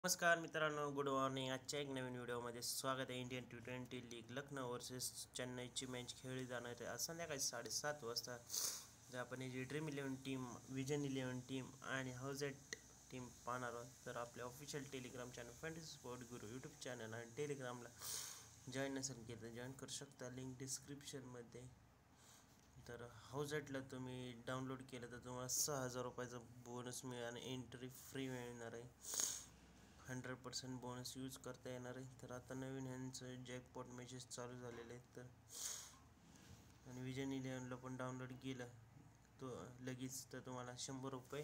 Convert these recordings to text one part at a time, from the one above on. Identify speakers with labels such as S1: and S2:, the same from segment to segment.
S1: नमस्कार मित्रांनो, good morning. आजच्या एक नवीन व्हिडिओमध्ये स्वागत आहे. Indian T20 league Lucknow versus चेन्नईची मॅच खेळली जाणार आहे आज संध्याकाळी 7:30 वाजता. जर आपण ही जी ड्रीम 11 टीम, विजन 11 टीम आणि हाऊजेट टीम पाहणार आहोत, तर आपल्या official Telegram channel fantasy sport Guru YouTube channel आणि टेलिग्रामला जॉईन नसेल केलं तर जॉईन करू शकता, लिंक डिस्क्रिप्शनमध्ये. तर हाऊजेटला तुम्ही डाउनलोड केलं तर तुम्हाला 6,000 रुपयाचा बोनस मिळेल आणि एंट्री फ्री मिळणार आहे. 100% बोनस यूज करता येणार आहे. तर आता नवीन ह्यांचं जॅकपॉट मॅचेस चालू झालेले आहेत. आणि विजन 11ला पण डाउनलोड केलं तो लगेच तर तुम्हाला 100 रुपये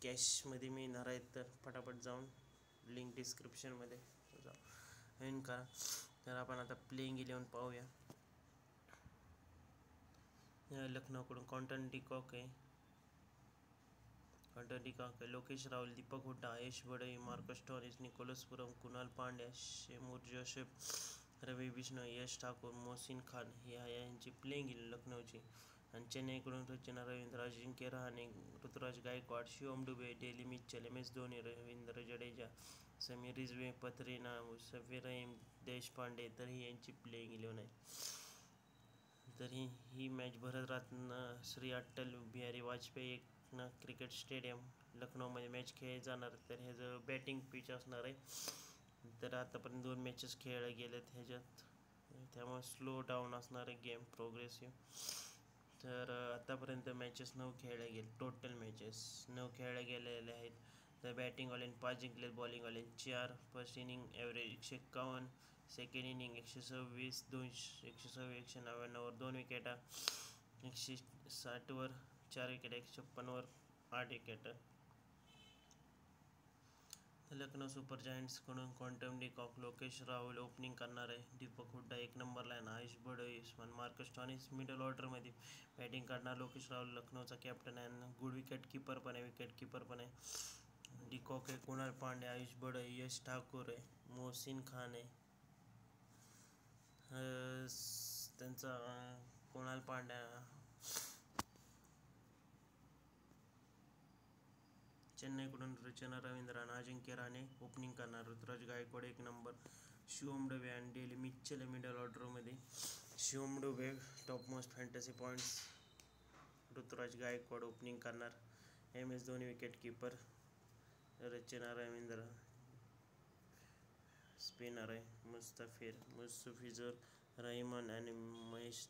S1: कॅशमध्ये मिळणार आहेत. तर फटाफट जाऊन लिंक डिस्क्रिप्शनमध्ये जॉईन करा. तर आपण आता प्लेइंग 11 पाहूया. लखनौकडून कॉन्टन डिकॉक आहे, लोकेश राहुल, दीपक हुड्डा, यश बडई, मार्कस स्टोरेज, निकोलस पुरम, कुणाल पांड्या, शेमूर जोसेफ, रवी बिश्नोई, यश ठाकूर, मोहसिन खान यांची प्लेइंग लखनौची. आणि चेन्नईकडून रचना Ravindra, Ajinkya Rahane, Ruturaj Gaikwad, Shivam Dube, Daryl Mitchell, MS Dhoni, Ravindra Jadeja, Sameer Rizvi, Pathirana, Mustafizur Rahim, Deshpande. तर ही यांची प्लेइंग 11 आहे. तर ही match Bharat Ratna Shri Atal Bihari Vajpayee cricket stadium लखनौमध्ये मॅच खेळली जाणार. तर ह्याचं बॅटिंग पिच असणार आहे. तर आतापर्यंत 2 मॅचेस खेळल्या गेल्यात ह्याच्यात, त्यामुळे स्लो डाऊन असणार आहे गेम, प्रोग्रेसिव्ह. तर आतापर्यंत मॅचेस 9 खेळल्या गेले, टोटल मॅचेस 9 खेळल्या गेलेल्या आहेत. तर बॅटिंगवाल्याने 5 जिंकले, बॉलिंगवाल्याने 4. First inning average 151, second inning 126, 199वर 2 विकेटा, 160वर 4 विकेट, 156वर 8 विकेट. लखनौ सुपर जायंट्सकडून Quinton de Kock, Lokesh Rahul opening करणार आहे. दीपक हुड्डा 1 नंबरला आहे. Ayush Badoni, Marcus Stoinis middle ऑर्डरमध्ये बॅटिंग करणार. लोकेश राहुल लखनौचा कॅप्टन आहे, गुड विकेट कीपर पण आहे. डिकॉक आहे, कुणाल पांड्या, आयुष बडोई, यश ठाकूर आहे, मोहसिन खान आहे. त्यांचा कुणाल पांड्या चेन्नईकडून रचना रवींद्र आणि अजिंक्य रहाणे ओपनिंग करणार. ऋतुराज गायकवाड 1 नंबर, शिवम डुबे आणि डेली मिचेल मिडल ऑर्डरमध्ये. Shivam Dube top most fantasy points, Ruturaj Gaikwad opening करणार. MS Dhoni wicket keeper, Rachin Ravindra spinner आहे, मुस्तफिझुर रहीमान आणि Mahesh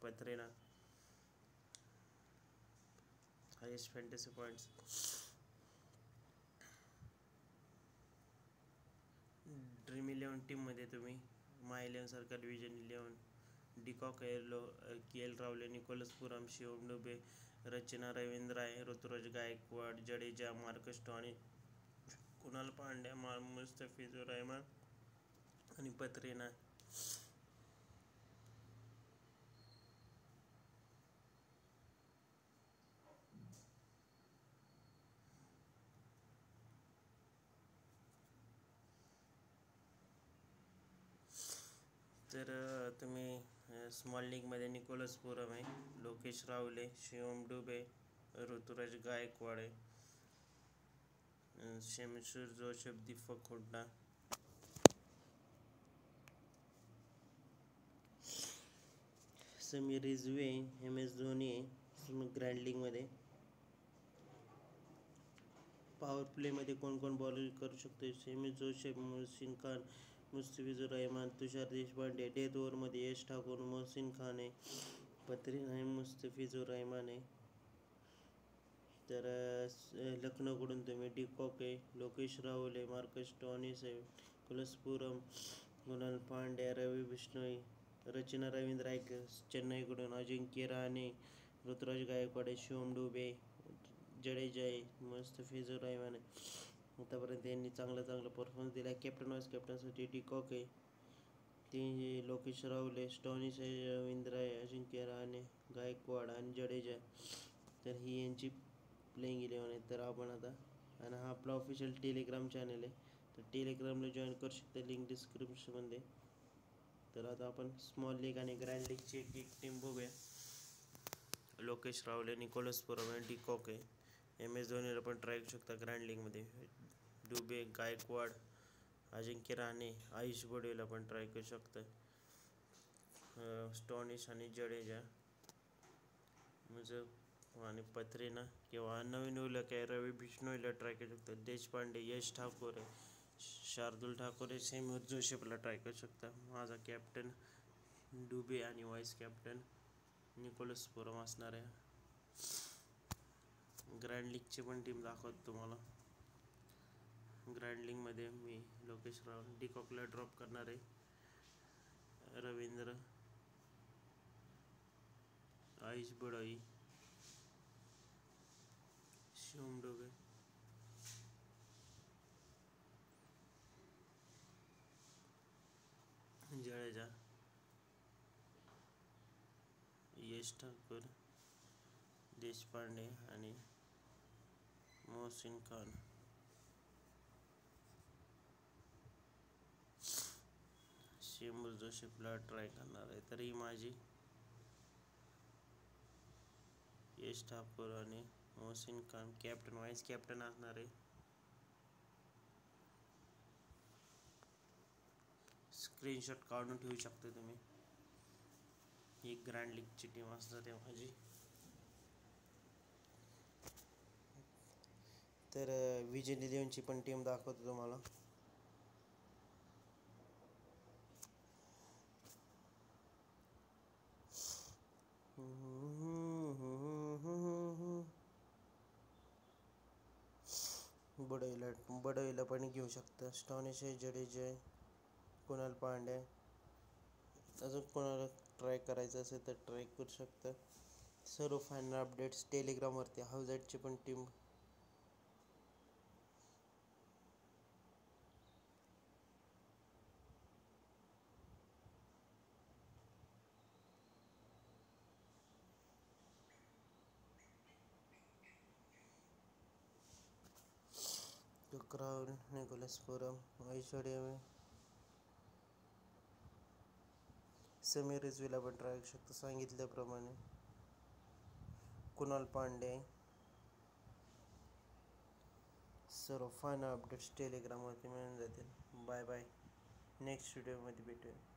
S1: Pathirana highest fantasy points. Dream 11 टीममध्ये तुम्ही माय 11 सर्कल, विजन 11, डिकॉक आहे, KL राहुल, निकोलस पुरम, शिवम डुबे, रचना रवींद्र आहे, ऋतुराज गायकवाड, जडेजा, मार्कस स्टोरेज, कुणाल पांड्या, मुस्तफिझुर रहमान आणि पथरेना. तर तुम्ही स्मॉल लीगमध्ये निकोलस पुरम आहे, लोकेश राहुल आहे, शिवम डुबे, ऋतुराज गायकवाड आहे, Shamar Joseph, Deepak Hooda, Sameer Rizvi, MS Dhoni आहे. ग्रँड लीगमध्ये पॉवर प्लेमध्ये कोण बॉलिंग करू शकतो? Shamar Joseph, Mohsin Khan, Mustafizur Rahman, Tushar Deshpande. Death ओव्हरमध्ये यश ठाकूर, मोहसिन खान आहे, पथरेना आहे, मुस्तफिझुर रहमान आहे. तर लखनौकडून तुम्ही डिकॉक आहे, लोकेश राहुल आहे, मार्कस स्टोरेज आहे, निकोलस पुरम, कुणाल पांड्या, रवी बिश्नोई, रचना रवींद्र आहे. चेन्नईकडून अजिंक्य रहाणे, ऋतुराज गायकवाड आहे, शिवम डुबे, जडेजा आहे, मुस्तफिझुर रहमान आहे. आतापर्यंत यांनी चांगला परफॉर्मन्स दिला आहे. कॅप्टन वाईस कॅप्टनसाठी डिकॉक आहे, ते लोकेश राहुल आहे, स्टोरेज आहे, रवींद्र आहे, अजिंक्य रहाणे, गायकवाड आणि जडेजा. तर ही यांची प्लेइंग 11 आहे. तर आपण आता, आणि हा आपला ऑफिशियल टेलिग्राम चॅनल आहे, तर टेलिग्रामला जॉईन करू शकता, लिंक डिस्क्रिप्शनमध्ये. तर आता आपण स्मॉल लीग आणि ग्रँड लीगची एक टीम बघूया. लोकेश राहुल आहे, निकोलस पुरम आहे, डिकॉक आहे, MS धोनीला पण ट्राय करू शकता ग्रँड लीगमध्ये. डुबे, गायकवाड, अजिंक्य रहाणे, आयुष बडेला पण ट्राय करू शकता. स्टॉनिश आणि जडेजा म्हणजे आणि पथरेना किंवा नवीन उलक आहे रवी बिष्णोईला ट्राय करू शकतात. देशपांडे, यश ठाकूर, शार्दुल ठाकूर, सेमी जोसेफला ट्राय करू शकता. माझा कॅप्टन डुबे आणि व्हाईस कॅप्टन निकोलस पुरम असणार आहे. ग्रँड लीगची पण टीम दाखवतो तुम्हाला. ग्रँड लीगमध्ये मी लोकेश राहुल डिकॉकला ड्रॉप करणार आहे. रवींद्र, आयुष बडोई, शिवम डुबे, जडेजा, यश ठाकूर, देशपांडे आणि मोहसिन खान. शेमूर जोसेफला ट्राय करणार आहे. तर ही माझी यश ठाकूर आणि Mohsin Khan captain vice captain असणार आहे. स्क्रीनशॉट काढून ठेवू शकता तुम्ही. ही ग्रँड लीगची टीम असणार आहे माझी. तर विजय इलेव्हनची पण टीम दाखवतो तुम्हाला. बडईला पण घेऊ शकता. स्टॉनिश आहे, जडेजा आहे, कुणाल पांड्या. अजून कोणाला ट्राय करायचं असेल तर ट्राय करू शकता. सर्व फायनल अपडेट्स टेलिग्रामवरती हाऊजॅटची पण टीम. राहुल, निकोलस पुरम, ऐश्वर्या, समीर रिजवीला पण ट्राय करू शकतो सांगितल्याप्रमाणे. कुणाल पांडे. सर्व फायनल अपडेट्स टेलिग्रामवरती मिळून जातील. Bye bye. नेक्स्ट व्हिडिओमध्ये भेटूया.